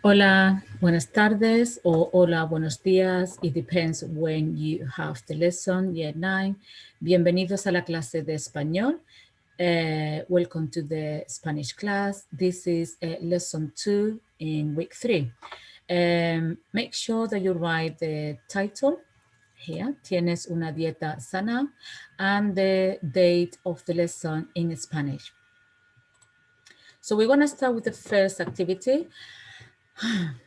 Hola, buenas tardes, o hola, buenos días. It depends when you have the lesson, year 9. Bienvenidos a la clase de español. Welcome to the Spanish class. This is lesson 2 in week 3. Make sure that you write the title here, Tienes una dieta sana, and the date of the lesson in Spanish. So we're going to start with the first activity.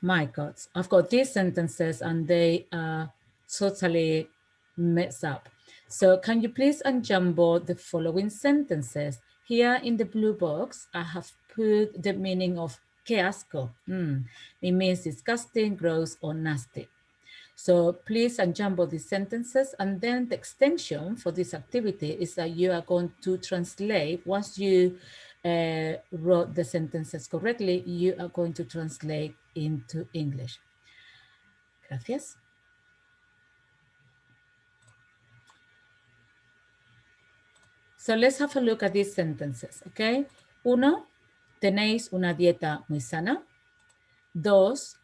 My God, I've got these sentences and they are totally messed up. So can you please unjumble the following sentences? Here in the blue box, I have put the meaning of que asco. It means disgusting, gross, or nasty. So please unjumble these sentences, and then the extension for this activity is that you are going to translate. Once you wrote the sentences correctly, you are going to translate into English. Gracias. So let's have a look at these sentences, okay? 1, tenéis una dieta muy sana. 2,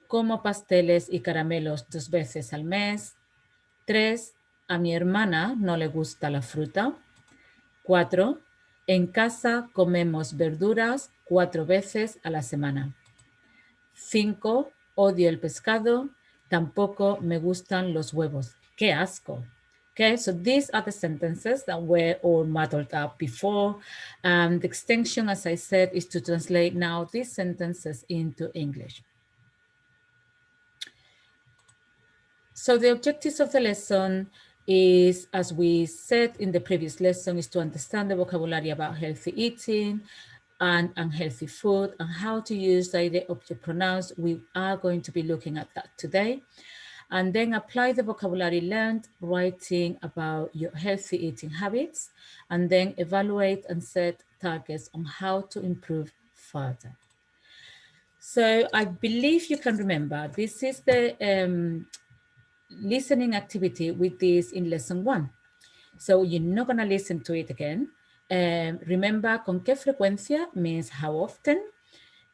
como pasteles y caramelos 2 veces al mes. 3, a mi hermana no le gusta la fruta. 4, en casa comemos verduras 4 veces a la semana. 5, odio el pescado, tampoco me gustan los huevos. ¡Qué asco! Okay, so these are the sentences that were all muddled up before. The extension, as I said, is to translate now these sentences into English. So the objectives of the lesson is, as we said in the previous lesson, is to understand the vocabulary about healthy eating and unhealthy food and how to use direct object pronouns. We are going to be looking at that today. And then apply the vocabulary learned, writing about your healthy eating habits, and then evaluate and set targets on how to improve further. So I believe you can remember, this is the listening activity with this in lesson 1. So you're not going to listen to it again. Remember, con qué frecuencia means how often.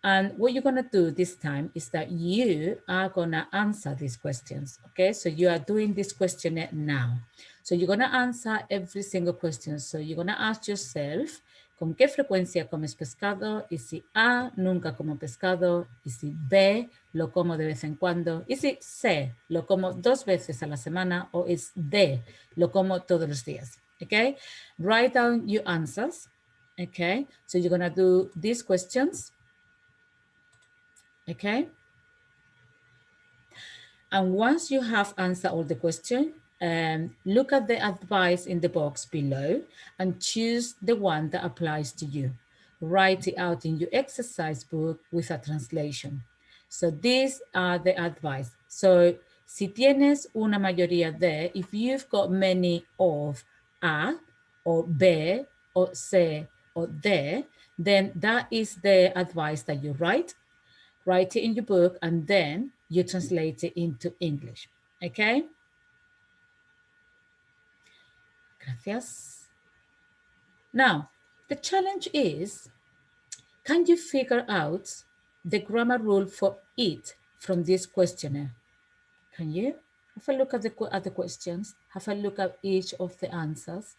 And what you're going to do this time is that you are going to answer these questions. Okay, so you are doing this questionnaire now. So you're going to answer every single question. So you're going to ask yourself, ¿con qué frecuencia comes pescado? Y si A, nunca como pescado. Y si B, lo como de vez en cuando. Y si C, lo como 2 veces a la semana. O es D, lo como todos los días. Okay, write down your answers. Okay, so you're going to do these questions. Okay. And once you have answered all the questions, look at the advice in the box below and choose the one that applies to you. Write it out in your exercise book with a translation. So these are the advice. So si tienes una mayoría de, if you've got many of A or B or C or D, then that is the advice that you write. Write it in your book, and then you translate it into English. Okay? Gracias. Now, the challenge is, can you figure out the grammar rule for it from this questionnaire? Can you? Have a look at the questions. Have a look at each of the answers.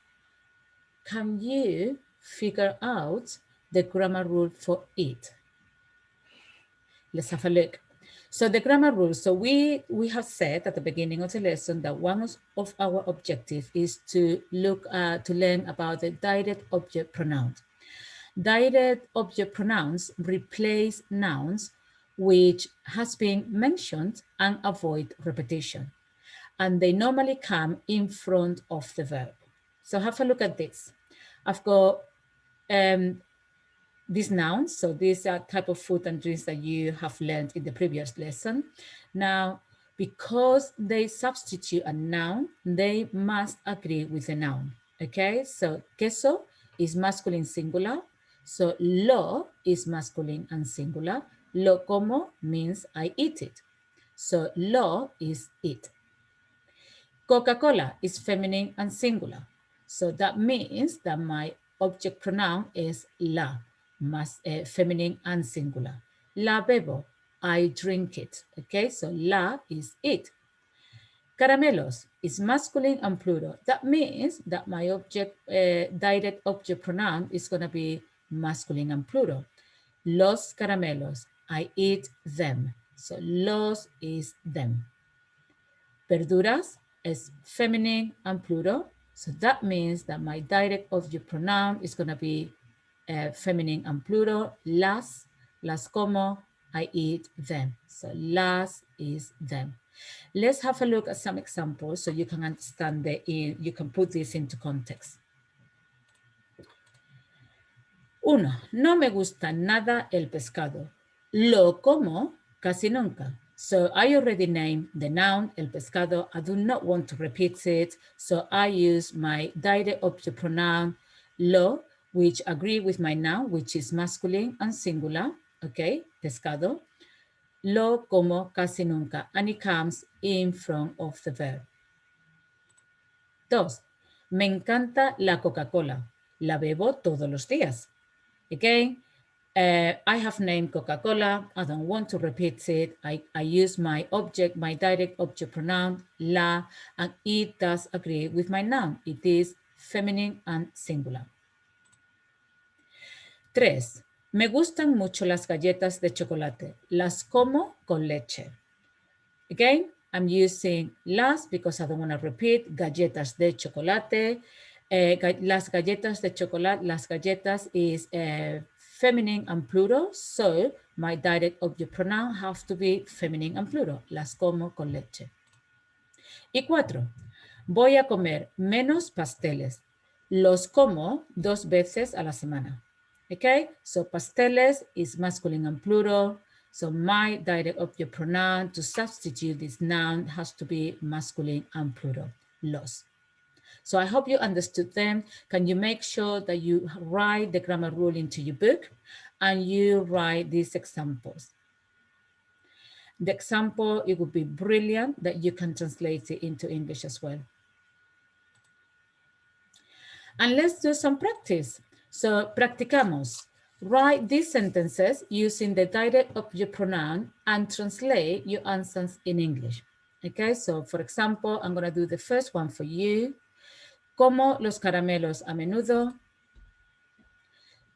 Can you figure out the grammar rule for it? Let's have a look. So the grammar rules. So we have said at the beginning of the lesson that one of our objectives is to learn about the direct object pronouns. Direct object pronouns replace nouns which has been mentioned and avoid repetition. And they normally come in front of the verb. So have a look at this. I've got these nouns. So these are type of food and drinks that you have learned in the previous lesson. Now, because they substitute a noun, they must agree with the noun. Okay, so queso is masculine singular. So lo is masculine and singular. Lo como means I eat it. So lo is it. Coca-Cola is feminine and singular. So that means that my object pronoun is la, feminine and singular. La bebo, I drink it. Okay, so la is it. Caramelos is masculine and plural. That means that my direct object pronoun is going to be masculine and plural. Los caramelos, I eat them. So los is them. Verduras is feminine and plural. So that means that my direct object pronoun is going to be feminine and plural. Las como, I eat them. So las is them. Let's have a look at some examples so you can understand you can put this into context. 1. No me gusta nada el pescado. Lo como casi nunca. So I already named the noun, el pescado. I do not want to repeat it. So I use my direct object pronoun, lo, which agree with my noun, which is masculine and singular. Okay, pescado. Lo como casi nunca. And it comes in front of the verb. 2. Me encanta la Coca-Cola. La bebo todos los días. Again, I have named Coca-Cola. I don't want to repeat it. I use my object, my direct object pronoun, la, and it does agree with my noun. It is feminine and singular. 3. Me gustan mucho las galletas de chocolate. Las como con leche. Again, I'm using las because I don't want to repeat. Galletas de chocolate. Las galletas de chocolate, las galletas is feminine and plural, so my direct object pronoun has to be feminine and plural. Las como con leche. Y 4. Voy a comer menos pasteles. Los como 2 veces a la semana. Okay, so pasteles is masculine and plural. So my direct object pronoun to substitute this noun has to be masculine and plural, los. So I hope you understood them. Can you make sure that you write the grammar rule into your book and you write these examples? The example, it would be brilliant that you can translate it into English as well. And let's do some practice. So practicamos. Write these sentences using the direct object pronoun and translate your answers in English. Okay, so for example, I'm going to do the first one for you. Como los caramelos a menudo.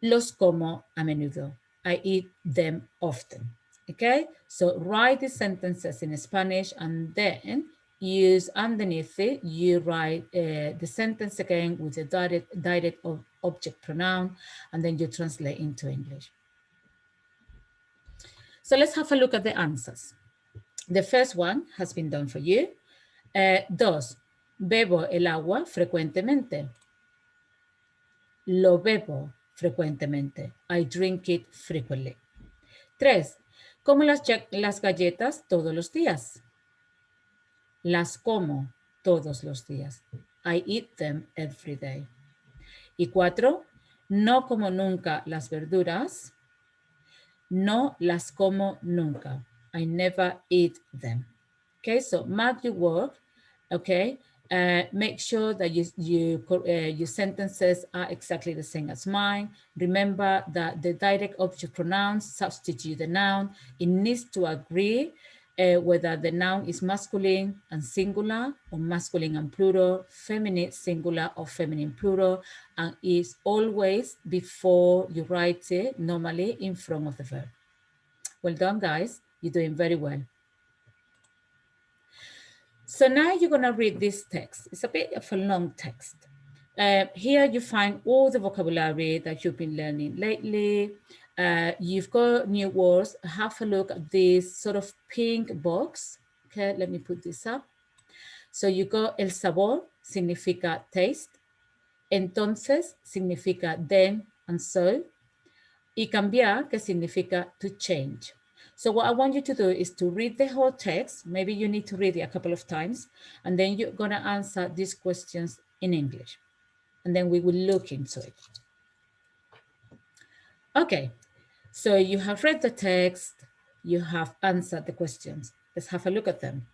Los como a menudo. I eat them often. Okay, so write the sentences in Spanish and then use underneath it, you write the sentence again with the direct object pronoun, and then you translate into English. So let's have a look at the answers. The first one has been done for you. 2. Bebo el agua frecuentemente. Lo bebo frecuentemente. I drink it frequently. 3. Como las galletas todos los días. Las como todos los días. I eat them every day. Y 4. No como nunca las verduras. No las como nunca. I never eat them. Okay, so mark your work. Okay, make sure that your sentences are exactly the same as mine. Remember that the direct object pronouns substitute the noun. It needs to agree whether the noun is masculine and singular or masculine and plural, feminine singular or feminine plural, and is always before you write it, normally in front of the verb. Well done, guys. You're doing very well. So now you're going to read this text. It's a bit of a long text. Here you find all the vocabulary that you've been learning lately. You've got new words. Have a look at this sort of pink box. Okay, let me put this up. So you got el sabor, significa taste. Entonces, significa then and so. Y cambiar, que significa to change. So what I want you to do is to read the whole text. Maybe you need to read it a couple of times, and then you're going to answer these questions in English. And then we will look into it. Okay, so you have read the text, you have answered the questions. Let's have a look at them.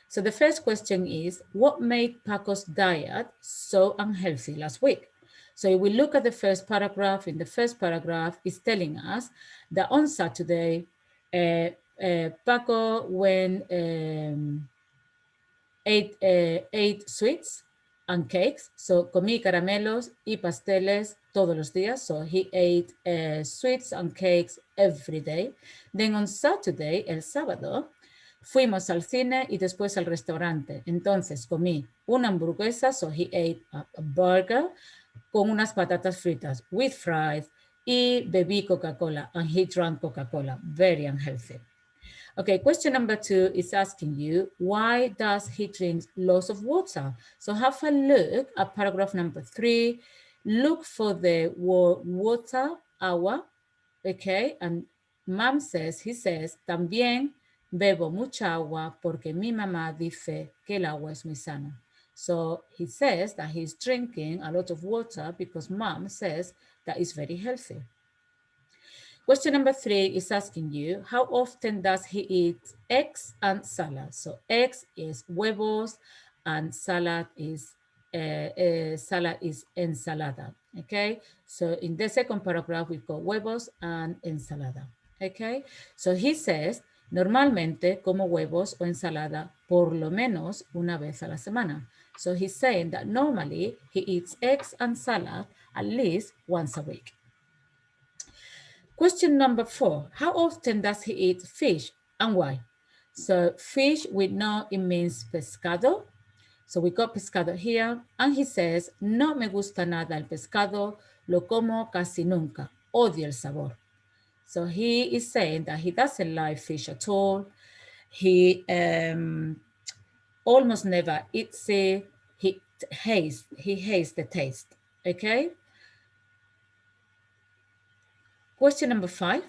So the first question is, what made Paco's diet so unhealthy last week? So if we look at the first paragraph, in the first paragraph, it's telling us that on Saturday, Paco went ate sweets and cakes. So comí caramelos y pasteles todos los días. So he ate sweets and cakes every day. Then on Saturday, el sábado, fuimos al cine y después al restaurante. Entonces comí una hamburguesa, so he ate a burger con unas patatas fritas with fries y bebí Coca-Cola and he drank Coca-Cola. Very unhealthy. Okay, question number 2 is asking you, why does he drink lots of water? So have a look at paragraph number 3. Look for the word water, agua, okay? And mom says, he says, también bebo mucha agua porque mi mamá dice que el agua es muy sano. So he says that he's drinking a lot of water because mom says that it's very healthy. Question number 3 is asking you, how often does he eat eggs and salad? So eggs is huevos and salad is ensalada, okay? So in the second paragraph, we've got huevos and ensalada, okay? So he says, normalmente como huevos o ensalada por lo menos una vez a la semana. So he's saying that normally he eats eggs and salad at least once a week. Question number 4, how often does he eat fish and why? So fish, we know it means pescado. So we got pescado here. And he says, no me gusta nada el pescado, lo como casi nunca, odio el sabor. So he is saying that he doesn't like fish at all. He almost never eats it. He hates the taste, okay? Question number 5.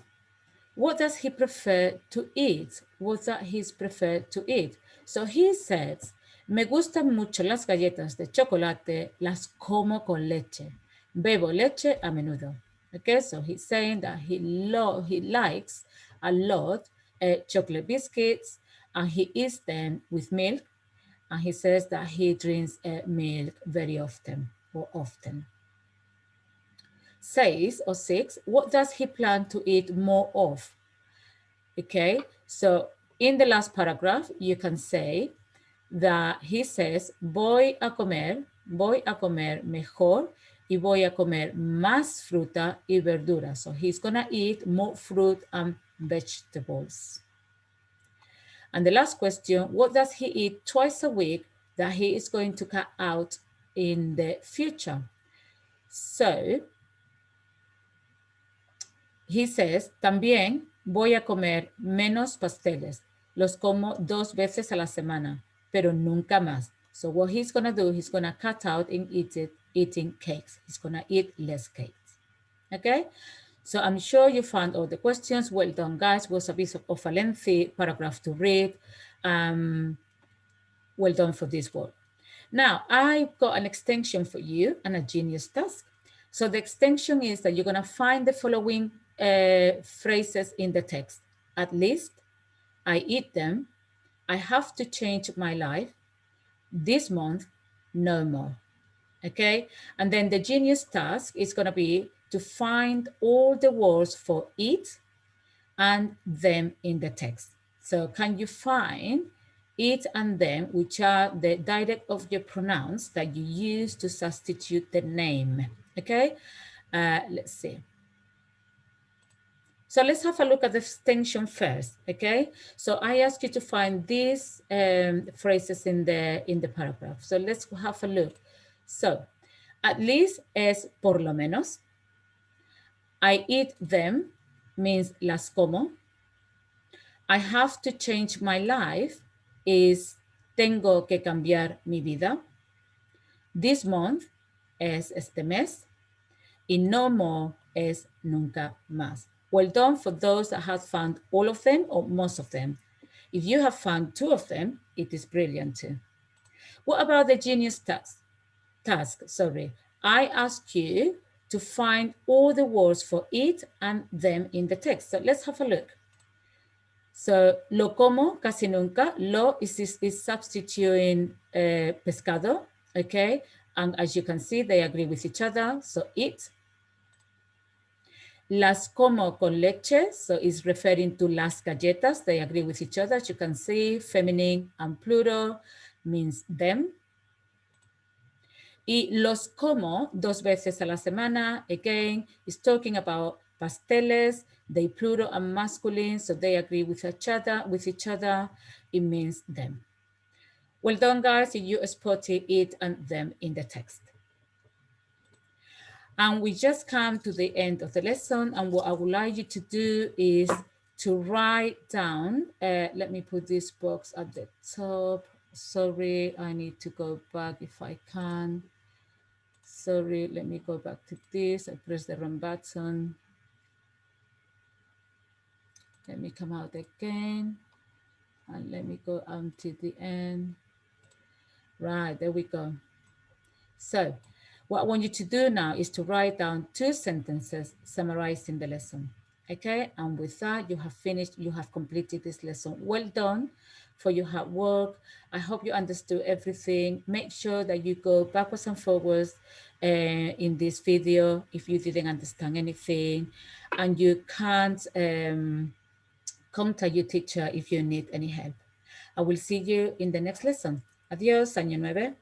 What does he prefer to eat? What does he prefer to eat? So he says, me gustan mucho las galletas de chocolate, las como con leche. Bebo leche a menudo. Okay, so he's saying that he likes a lot chocolate biscuits and he eats them with milk. And he says that he drinks milk very often or often. 6, what does he plan to eat more of? Okay, so in the last paragraph, you can say that he says, voy a comer mejor y voy a comer más fruta y verdura. So he's gonna eat more fruit and vegetables. And the last question, what does he eat twice a week that he is going to cut out in the future? So he says, también voy a comer menos pasteles. Los como 2 veces a la semana, pero nunca más. So what he's going to do, he's going to cut out in eating cakes. He's going to eat less cakes. Okay? So I'm sure you found all the questions. Well done, guys. Was a bit of a lengthy paragraph to read. Well done for this work. Now, I've got an extension for you and a genius task. So the extension is that you're going to find the following phrases in the text. At least, I eat them, I have to change my life, this month, no more. Okay, and then the genius task is going to be to find all the words for it and them in the text. So can you find it and them, which are the dialect of your pronouns that you use to substitute the name? Okay, let's see. So let's have a look at the extension first, okay? So I ask you to find these phrases in the paragraph. So let's have a look. So, at least es por lo menos. I eat them means las como. I have to change my life is tengo que cambiar mi vida. This month es este mes. Y no more es nunca más. Well done for those that have found all of them or most of them. If you have found 2 of them, it is brilliant too. What about the genius task? I ask you to find all the words for it and them in the text. So let's have a look. So, lo como casi nunca. Lo is substituting pescado, okay? And as you can see, they agree with each other. So, it. Las como con leche, so it's referring to las galletas. They agree with each other. As you can see, feminine and plural means them. Y los como dos veces a la semana, again, is talking about pasteles, they plural and masculine, so they agree with each other, it means them. Well done, guys, if you spotted it and them in the text. And we just come to the end of the lesson, and what I would like you to do is to write down, let me put this box at the top. Sorry, I need to go back if I can. Sorry, let me go back to this. I pressed the wrong button. Let me come out again. And let me go until the end. Right, there we go. So what I want you to do now is to write down 2 sentences summarizing the lesson. Okay, and with that, you have finished, you have completed this lesson. Well done for your hard work. I hope you understood everything. Make sure that you go backwards and forwards in this video if you didn't understand anything, and you can't contact your teacher if you need any help. I will see you in the next lesson. Adiós, año 9.